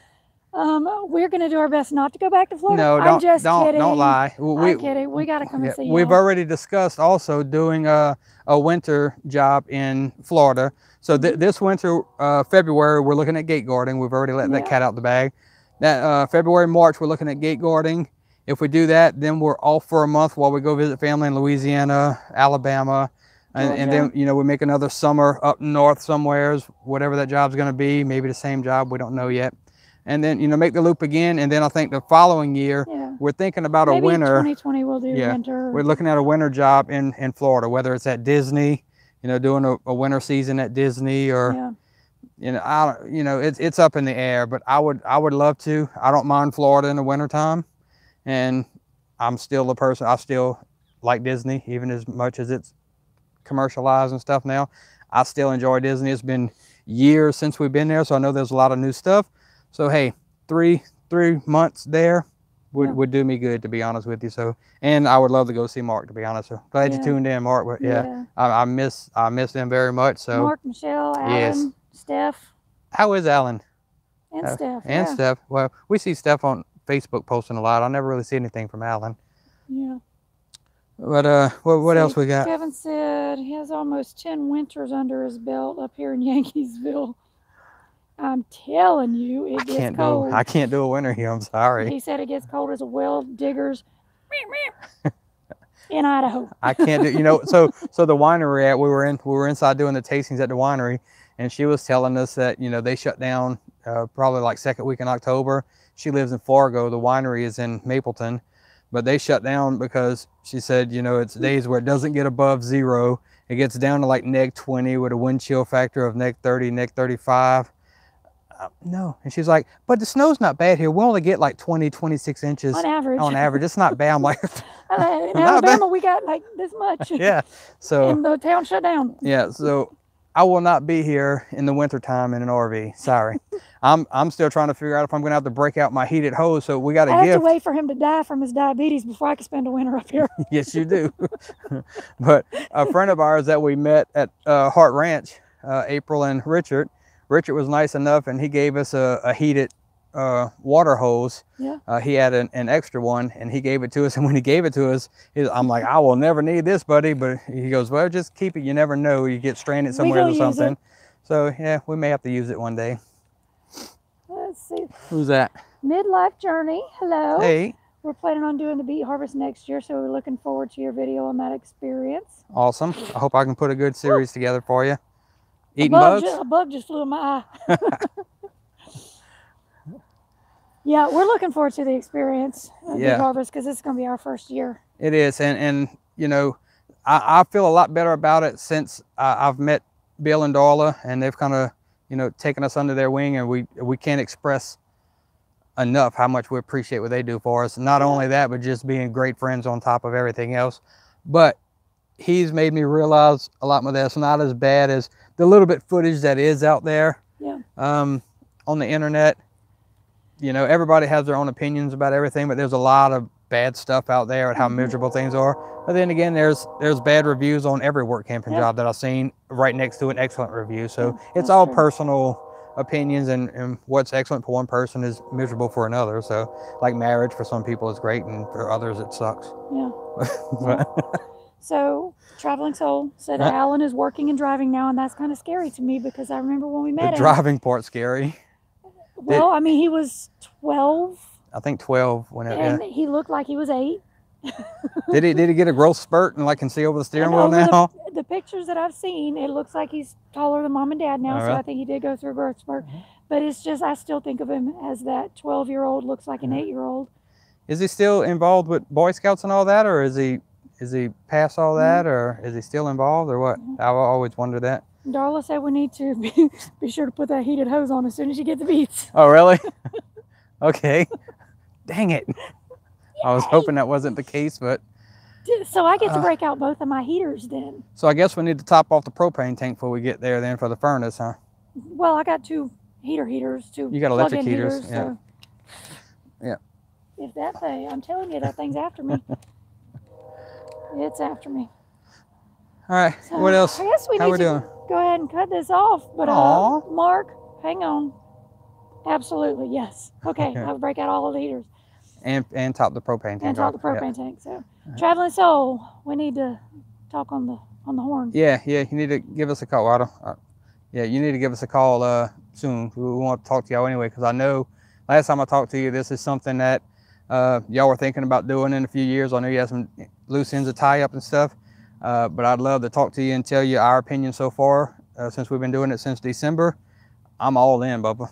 We're gonna do our best not to go back to Florida. No, I'm just kidding. don't lie. I'm kidding. We gotta come and see you. We've already discussed also doing a winter job in Florida. So this winter, February, we're looking at gate guarding. We've already let that cat out the bag. That February, March, we're looking at gate guarding. If we do that, then we're off for a month while we go visit family in Louisiana, Alabama, and then, you know, we make another summer up north somewheres, whatever that job's going to be. Maybe the same job, we don't know yet. And then, you know, make the loop again. And then I think the following year, we're thinking about Maybe a winter. 2020 we'll do winter. We're looking at a winter job in Florida, whether it's at Disney, you know, doing a winter season at Disney, or you know, it's up in the air. But I would love to. I don't mind Florida in the wintertime, and I'm still a person. I still like Disney, even as much as it's commercialized and stuff now. I still enjoy Disney. It's been years since we've been there, so I know there's a lot of new stuff. So hey, three months there would do me good, to be honest with you. So, and I would love to go see Mark, to be honest. So glad you tuned in, Mark. But I miss them very much. So Mark, Michelle, Alan, Steph. How is Alan? And Steph. And Steph. Well, we see Steph on Facebook posting a lot. I never really see anything from Alan. Yeah. But what else we got? Kevin said he has almost 10 winters under his belt up here in Yankeesville. I'm telling you, it gets cold. I can't do a winter here. I'm sorry. He said it gets cold as a well digger's in Idaho. I can't do. You know, so the winery we were inside doing the tastings at the winery, and she was telling us that, you know, they shut down probably like second week in October. She lives in Fargo. The winery is in Mapleton, but they shut down because she said, you know, it's days where it doesn't get above 0. It gets down to like -20 with a wind chill factor of -30, -35. No. And she's like, but the snow's not bad here. We only get like 20, 26 inches. On average. On average. It's not bad. I'm like, in Alabama, we got like this much. Yeah. So. And the town shut down. Yeah. So I will not be here in the wintertime in an RV. Sorry. I'm still trying to figure out if I'm going to have to break out my heated hose. So we got a gift. I have to wait for him to die from his diabetes before I can spend a winter up here. Yes, you do. But a friend of ours that we met at Hart Ranch, April and Richard was nice enough, and he gave us a heated water hose. Yeah. He had an extra one, and he gave it to us. And when he gave it to us, I'm like, I will never need this, buddy. But he goes, well, just keep it. You never know. You get stranded somewhere or something. So yeah, we may have to use it one day. Let's see. Who's that? Midlife Journey. Hello. Hey. We're planning on doing the beet harvest next year, so we're looking forward to your video on that experience. Awesome. I hope I can put a good series together for you. Eating bugs? bugs? A bug just flew in my eye. Yeah, we're looking forward to the experience of beet harvest because it's going to be our first year. It is, and you know, I feel a lot better about it since I've met Bill and Darla, and they've kind of, you know, taken us under their wing, and we can't express enough how much we appreciate what they do for us. Not only that, but just being great friends on top of everything else. But he's made me realize a lot more that it's not as bad as the little bit footage that is out there. Yeah. On the internet. You know, everybody has their own opinions about everything, but there's a lot of bad stuff out there and how miserable things are. But then again, there's bad reviews on every work camping job that I've seen right next to an excellent review. So it's all personal opinions, and what's excellent for one person is miserable for another. So like marriage for some people is great, and for others it sucks. Yeah. So Traveling Soul said Alan is working and driving now, and that's kind of scary to me because I remember when we met him. The driving part's scary. Well, I mean, he was 12. I think 12 when it, and he looked like he was 8. Did he get a growth spurt and like can see over the steering wheel now? The pictures that I've seen, it looks like he's taller than Mom and Dad now. So I think he did go through a growth spurt. But it's just, I still think of him as that 12-year-old looks like an 8-year-old. Is he still involved with Boy Scouts and all that, or is he past all that, or is he still involved, or what? I've always wondered that. Darla said we need to be sure to put that heated hose on as soon as you get the beets. Oh, really? Okay. Dang it. I was hoping that wasn't the case, but... So I get to break out both of my heaters then. So I guess we need to top off the propane tank before we get there then for the furnace, huh? Well, I got 2 heaters. You got electric heaters, yeah. So yeah. If that thing, I'm telling you, that thing's after me. It's after me. All right, so what else? I guess we need to go ahead and cut this off. But Mark, hang on. Absolutely, yes. Okay, I'll break out all of the heaters. And top the propane tank. And top the propane tank. So, Traveling Soul, we need to talk on the horn. Yeah, you need to give us a call. You need to give us a call soon. We want to talk to y'all anyway, because I know last time I talked to you, this is something that y'all were thinking about doing in a few years. I know you have some loose ends of tie up and stuff. But I'd love to talk to you and tell you our opinion so far since we've been doing it since December. I'm all in, Bubba.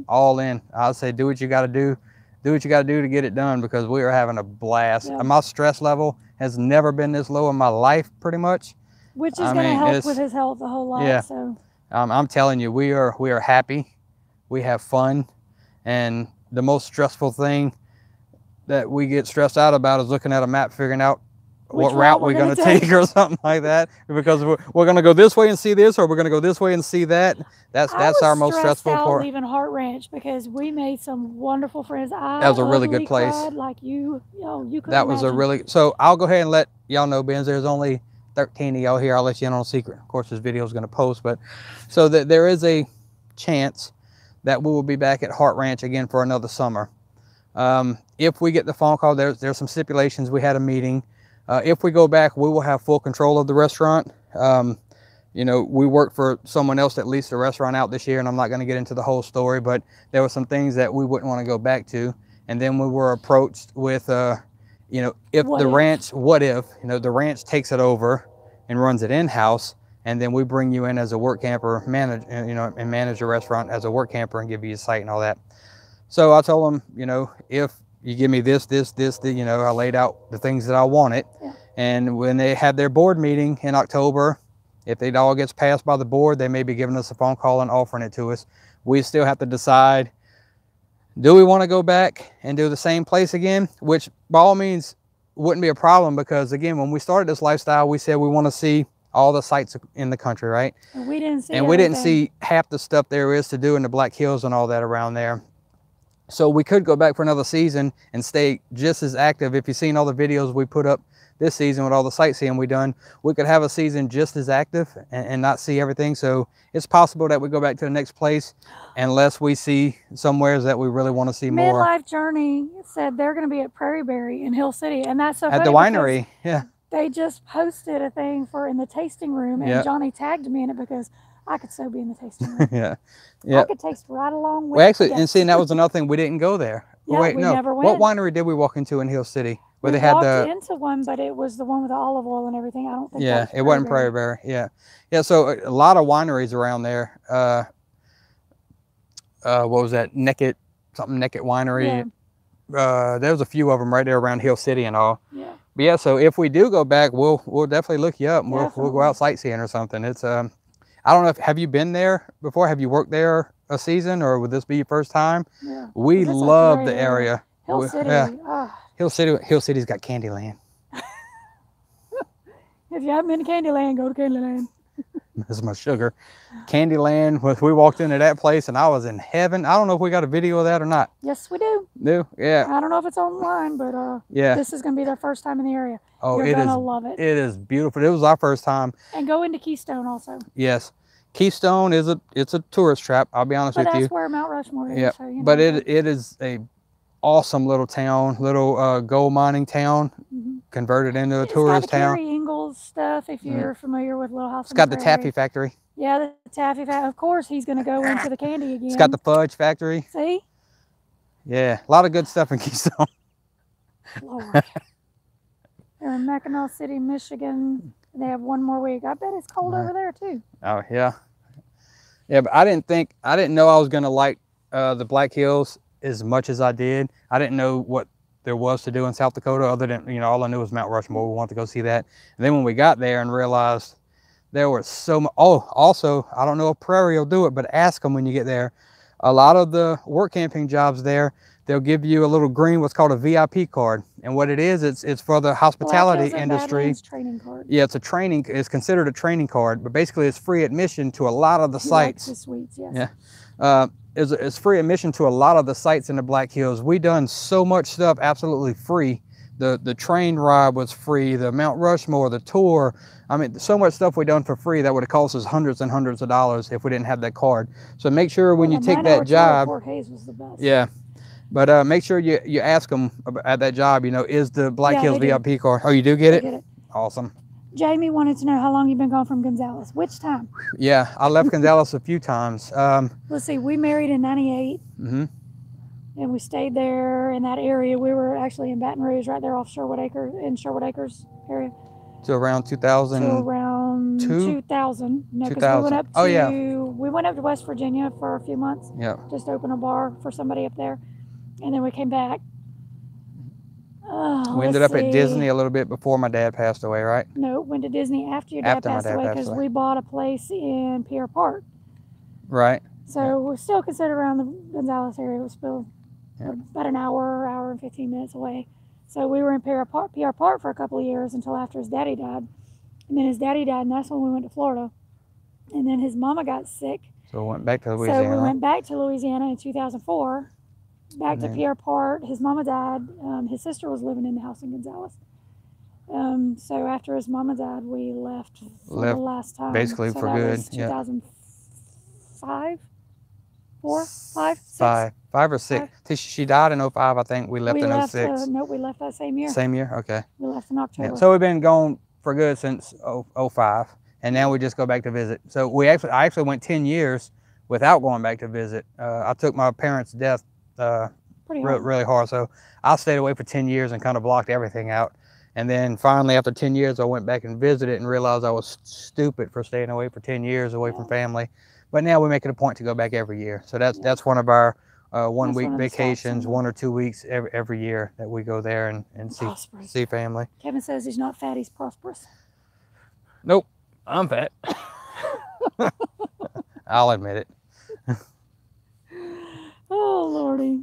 All in. I'd say do what you got to do. Do what you got to do to get it done, because we are having a blast. Yeah. My stress level has never been this low in my life, pretty much. Which is going to help with his health a whole lot. Yeah. So. I'm telling you, we are happy. We have fun. And the most stressful thing that we get stressed out about is looking at a map, figuring out what route we're going to take or something like that, because we're going to go this way and see this, or we're going to go this way and see that. That's our most stressful part. Leaving Hart Ranch because we made some wonderful friends. That was a really good place. Like you couldn't that was imagine. So I'll go ahead and let y'all know, Benz, there's only 13 of y'all here. I'll let you in on a secret. Of course, this video is going to post, but so that there is a chance that we will be back at Hart Ranch again for another summer. If we get the phone call, there's some stipulations. We had a meeting. If we go back, we will have full control of the restaurant. You know, we work for someone else that leased the restaurant out this year, and I'm not going to get into the whole story, but there were some things that we wouldn't want to go back to. And then we were approached with, you know, if the ranch takes it over and runs it in-house, and then we bring you in as a work camper, manage, you know, and manage the restaurant as a work camper and give you a site and all that. So I told them, you know, if you give me this, you know, I laid out the things that I wanted. Yeah. And when they had their board meeting in October, if it all gets passed by the board, they may be giving us a phone call and offering it to us. We still have to decide, do we want to go back and do the same place again? Which by all means wouldn't be a problem, because again, when we started this lifestyle, we said we want to see all the sites in the country, right? And we didn't see And we didn't see half the stuff there is to do in the Black Hills and all that around there. So we could go back for another season and stay just as active. If you've seen all the videos we put up this season with all the sightseeing we done, we could have a season just as active and not see everything. So it's possible that we go back to the next place unless we see somewheres that we really want to see more. Midlife Journey said they're going to be at Prairie Berry in Hill City, and that's so At funny the winery, yeah. They just posted a thing for in the tasting room, and Johnny tagged me in it because I could so be in the tasting room. Yeah. I could taste right along with. We actually, and seeing that was another thing, we didn't go there. Yeah, wait, we no. never went. What winery did we walk into in Hill City? Where we they had walked into one, but it was the one with the olive oil and everything. I don't think. Yeah, that was it wasn't Prairie Berry. Yeah, yeah. So a lot of wineries around there. What was that? Naked Winery. Yeah. There was a few of them right there around Hill City and all. Yeah. But yeah, so if we do go back, we'll definitely look you up. And we'll go out sightseeing or something. It's I don't know if have you been there before? Have you worked there a season, or would this be your first time? Yeah. We love the area. Hill City. Yeah. Hill City's got Candyland. If you haven't been to Candyland, go to Candyland. That's my sugar. Candyland, we walked into that place and I was in heaven. I don't know if we got a video of that or not. Yes, we do. Do? Yeah. I don't know if it's online, but yeah. This is going to be their first time in the area. Oh, You're going to love it. It is beautiful. It was our first time. And go into Keystone also. Yes. Keystone it's a tourist trap, I'll be honest with you. But that's where Mount Rushmore is. Yeah. So, you know, but it is a awesome little town, little gold mining town, converted into a tourist town. Carrie Ingalls stuff, if you're familiar with Little House. It's got the taffy factory. Yeah, the taffy factory. Of course, he's going to go into the candy again. It's got the fudge factory. See? Yeah, a lot of good stuff in Keystone. Lord. They're in Mackinac City, Michigan. They have one more week. I bet it's cold over there too. Oh yeah. Yeah, but I didn't know I was going to like the Black Hills as much as I did. I didn't know what there was to do in South Dakota other than, you know, all I knew was Mount Rushmore. We wanted to go see that. And then when we got there and realized there were so much, also, I don't know if Prairie will do it, but ask them when you get there. A lot of the work camping jobs there, they'll give you a little green, what's called a VIP card. And what it is, it's for the hospitality industry. Training card. Yeah, it's considered a training card, but basically it's free admission to a lot of the sites. Suites, yes. Yeah. It's free admission to a lot of the sites in the Black Hills. We done so much stuff absolutely free. The train ride was free, the Mount Rushmore, the tour. I mean, so much stuff we done for free that would have cost us hundreds and hundreds of dollars if we didn't have that card. So make sure when you take that job, Fort Hays was the best. Yeah, but make sure you ask them at that job, you know, is the Black Hills VIP card? Oh, you do get it? Awesome. Jamie wanted to know how long you've been gone from Gonzales. Which time? Yeah, I left Gonzales a few times. Let's see, we married in '98. And we stayed there in that area. We were actually in Baton Rouge, right there off Sherwood Acres area. To around 2000. To around 2000. No, because we went up to we went up to West Virginia for a few months. Yeah. Just open a bar for somebody up there, and then we came back. We ended up at Disney a little bit before my dad passed away, right? No, went to Disney after your dad passed away because we bought a place in Pierre Park. Right. So we're still considered around the Gonzales area. We're still about an hour and 15 minutes away. So we were in Pierre Park for a couple of years until after his daddy died. And then his daddy died, and that's when we went to Florida. And then his mama got sick. So we went back to Louisiana. So we went back to Louisiana in 2004. Back to Pierre Part. His mama died. His sister was living in the house in Gonzales. So after his mama died, we left for the last time. Basically for good. Was 2005, 5 or 6. She died in 05, I think. We left in 06. No, we left that same year. Same year? Okay. We left in October. Yeah, so we've been gone for good since 05, and now we just go back to visit. So I actually went 10 years without going back to visit. I took my parents' death really hard. So I stayed away for 10 years and kind of blocked everything out. And then finally, after 10 years, I went back and visited and realized I was stupid for staying away for 10 years away from family. But now we make it a point to go back every year. So that's one of our 1 week vacations, 1 or 2 weeks every year that we go there and see family. Kevin says he's not fat, he's prosperous. Nope, I'm fat. I'll admit it. Oh, Lordy.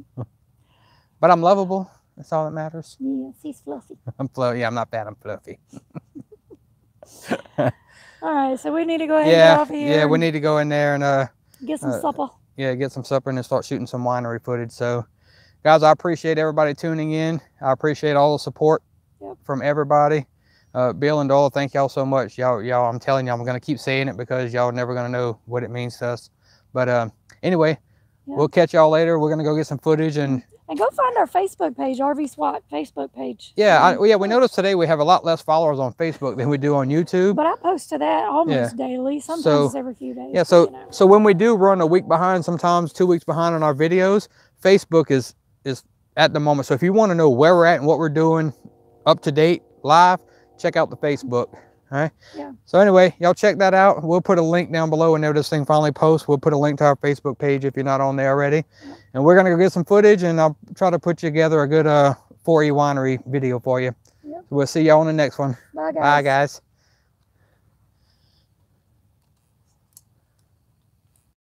But I'm lovable. That's all that matters. Yes, he's fluffy. Yeah, I'm not fat, I'm fluffy. All right, so we need to go ahead and get off here. Yeah, we need to go in there and get some supper. Yeah, get some supper and then start shooting some winery footage. So, guys, I appreciate everybody tuning in. I appreciate all the support from everybody. Bill and Dola, thank y'all so much. Y'all, I'm telling y'all, I'm going to keep saying it because y'all are never going to know what it means to us. But anyway, we'll catch y'all later. We're going to go get some footage and go find our Facebook page, RV SWAT Facebook page. Yeah, we noticed today we have a lot less followers on Facebook than we do on YouTube. But I post to that almost daily. Sometimes it's every few days. Yeah, so when we do run a week behind, sometimes 2 weeks behind on our videos, Facebook is at the moment. So if you want to know where we're at and what we're doing up to date live, check out the Facebook. All right. Yeah. So anyway, y'all check that out. We'll put a link down below whenever this thing finally posts. We'll put a link to our Facebook page if you're not on there already. Yeah. And we're gonna go get some footage, and I'll try to put together a good 4E winery video for you. Yep. So we'll see y'all on the next one. Bye, guys. Bye, guys.